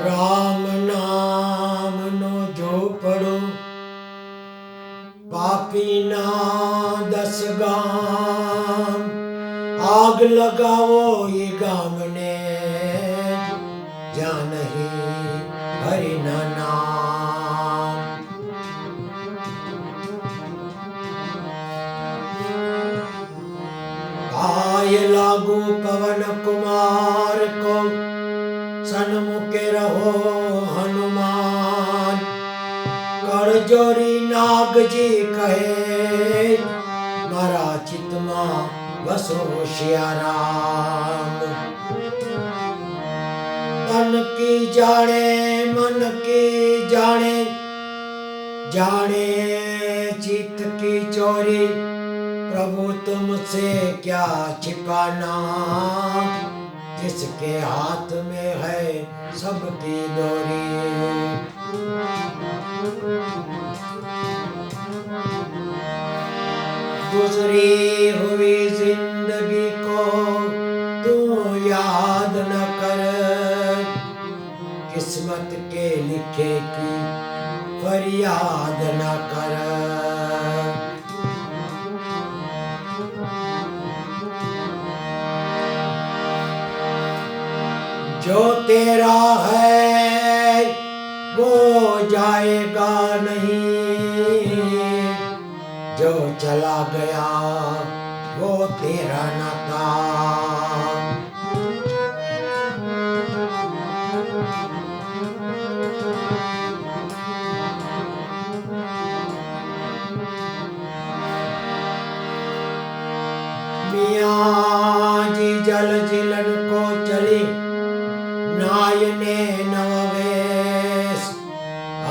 રામ નામનો ઝોપડો પાપીના 10 ગામ આગ લગાવો એ ગામને જ્યાં નહીં હરિના નામ आय लागू पवन कुमार को सन्मुखे रहो हनुमान करजोरी नागजी कहे मारा चित्तમાં वसो सियाराम तन की जाने मन की जाने जाने चित्त की चोरी प्रभु तुमसे क्या छिपाना जिसके हाथ में है सबकी डोरी गुजरी हुई जिंदगी को तू याद न कर किस्मत के लिखे की फरियाद न कर जो तेरा है वो जाएगा नहीं जो चला गया वो तेरा न था मियाँ जी जल जिलन को चली नायने नववेश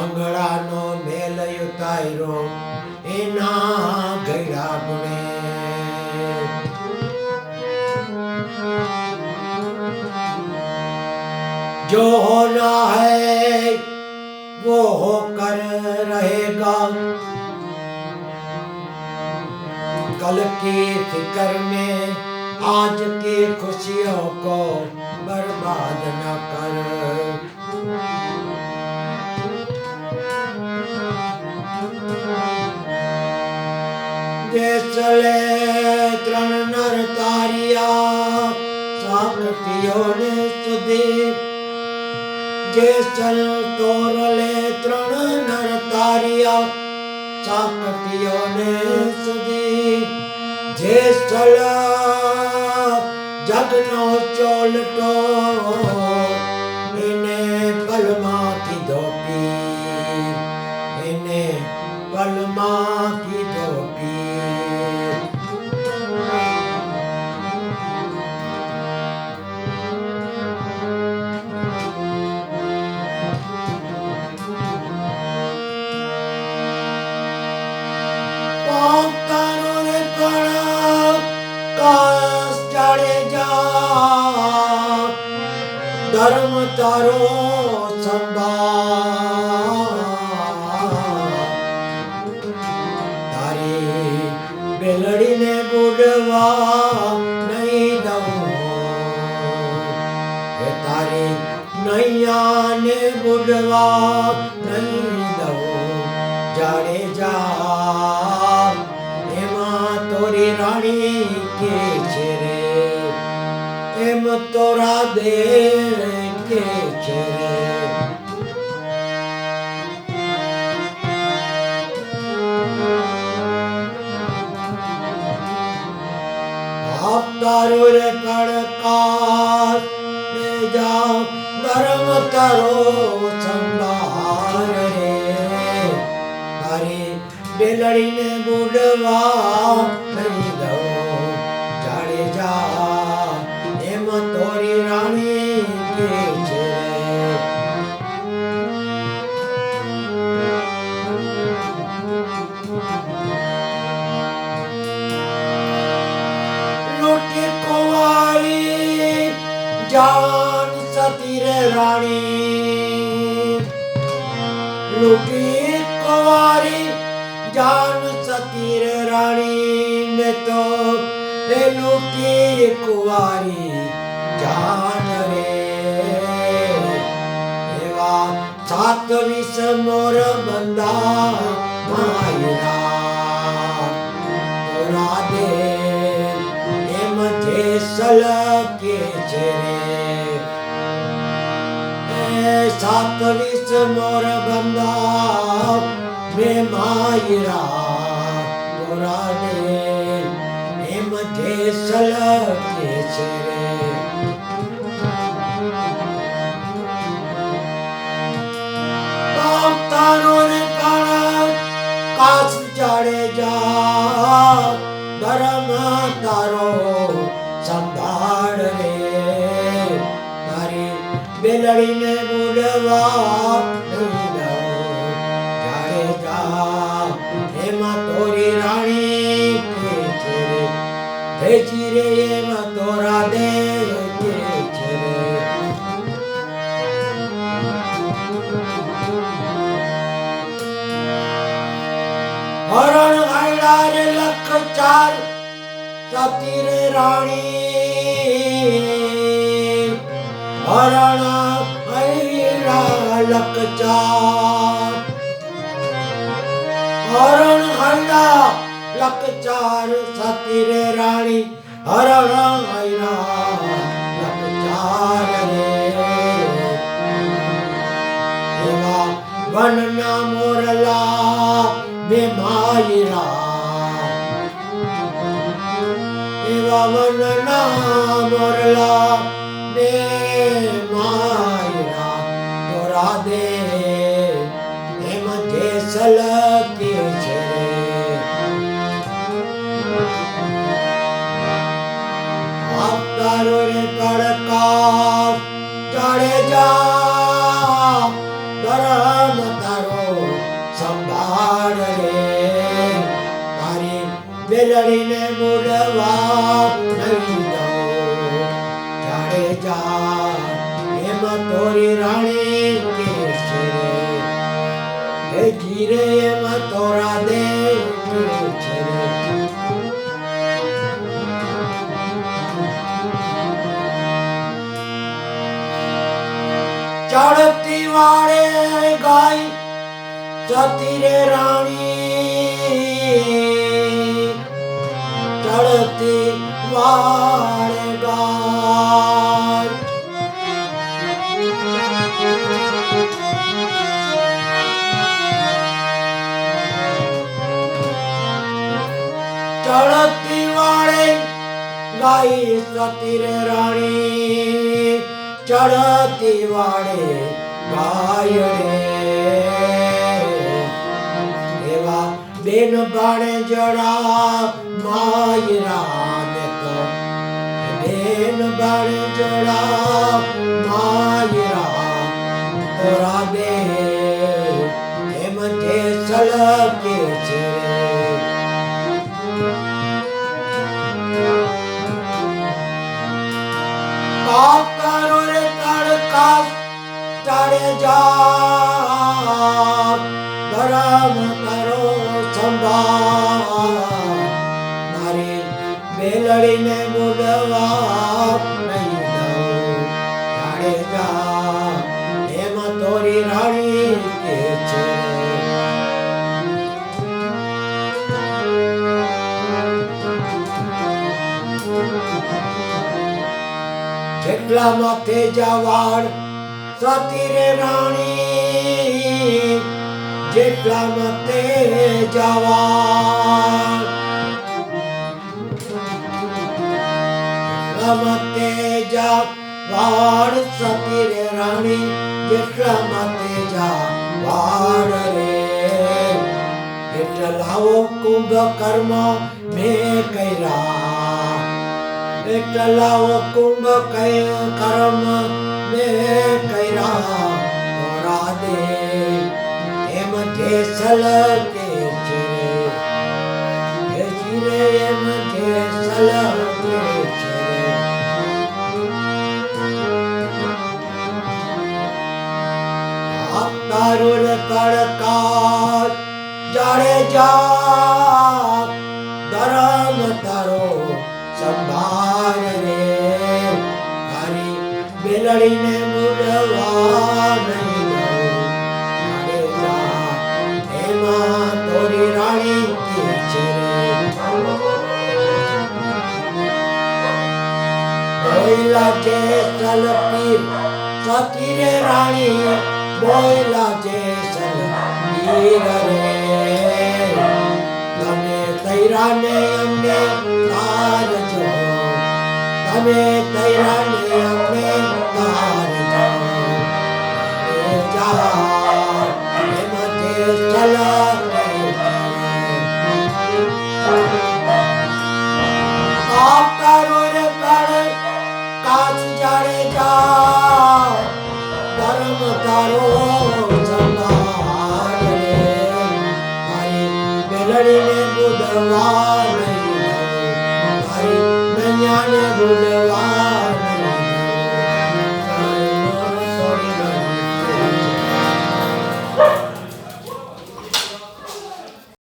अंगड़ानो मेल युतायरो एना गैरा गुणे जो होना है वो होकर रहेगा कल की फिक्र में आज की खुशियों को बर्बाद न कर चले त्रण नर तारिया साकटियों ने सुधी जैसल तोरले त्रण नर तारिया साकटियों ने सुधी जैसल जगनो चोलटो इन्हें पलमा की धोपी इन्हें पलमा की धोपी धर्म तारो संभाल तारी बेलड़ी ने बुडवा नहीं दऊं तारी नैया ने बुडवा नहीं दऊं जाड़े जा एमा तोरी रानी के छेरे एम तोरा दे के छेरे आप तारो रे कड़कार ले जा धर्म तारो संभाल रे तारी बेलड़ी ने बुडवा नहीं दो जाड़े जा तोरी रानी के छेरे लूटी कुंवारी जान सती रे रानी लूटी कुंवारी जान सती रे रानी ने तो लूटी कुंवारी जान रे સાત વીસ મોર બંધા માયરા તોરા દે એમ જેસલ કે છે રે સાત વીસ મોર બંધા મે માયરા તોરા દે એમ જેસલ કે છે રે તારો રે કાળ કાસ ચડે જા ધર્મ તારો સંભાળ રે તારી બેલડીને બુડવા જાડે જા એમાં તોરી રાણી કે છે રે ભેજી રે એમાં તોરા દે કે છે રે હરણ હાયડા રે લખ ચાર સતી રે રાણી હરણ હાયડા લખ ચાર હરણ હાયડા લખ ચાર સતી રે રાણી હરણ હાયડા લખ ચાર રે એવા વનના મોરલા બે માયરા એવા વનના મોરલા બે માયરા તોરા દે એમ જેસલ કે છે આપતારો રે કડકા ચડે જા ધર્મ તારો સંભાળ રે તારી બેલડીને બુડવા નહીં દઉં જાડે જા એમ તોરી રાણી કે છે રે જીરે એમ તોરા દે કે છે રે ચડતી વાળે ગાય સતી રે રાણી ચડતી વાળે ગાય ચડતી વાળે ગાય સતી રે રાણી ચડતી વાળે ગાય રે એવા બેન બાણે જડા માયરા ને તો બેન બાણે જડા માયરા તોરા દે એમ જેસલ કે છે કાકરો રે તડકા ચડે જા ધર્મ તારો સંભાળ મારી બેલડીને બુડવા નહીં દઉં જાડે જા એમાં તોરી રાણી કે છે જેટલા માથે જવાડ સતી રે રાણી જેટલા માથે જવાડ જેટલા માથે જવાડ સતી રે રાણી જેટલા માથે જવાડ રે એટલાવો કુંભ કર્મ મેં કર્યા એટલાવો કુંભ કર્મ મેં કર્યા તોરા દે એમ જેસલ કે છે રે જીરે એમ જેસલ કે છે આપતારો રે તડકા જાડે જા ધર્મ તારો સંભાળ રે તારી બેલડીને મુડવા નહીં દઉં બોયલા છે સલપીર સતી રે રાણી બોયલા છે સલપીર રે તમે તૈરાને અમને તારજો તમે તૈરાને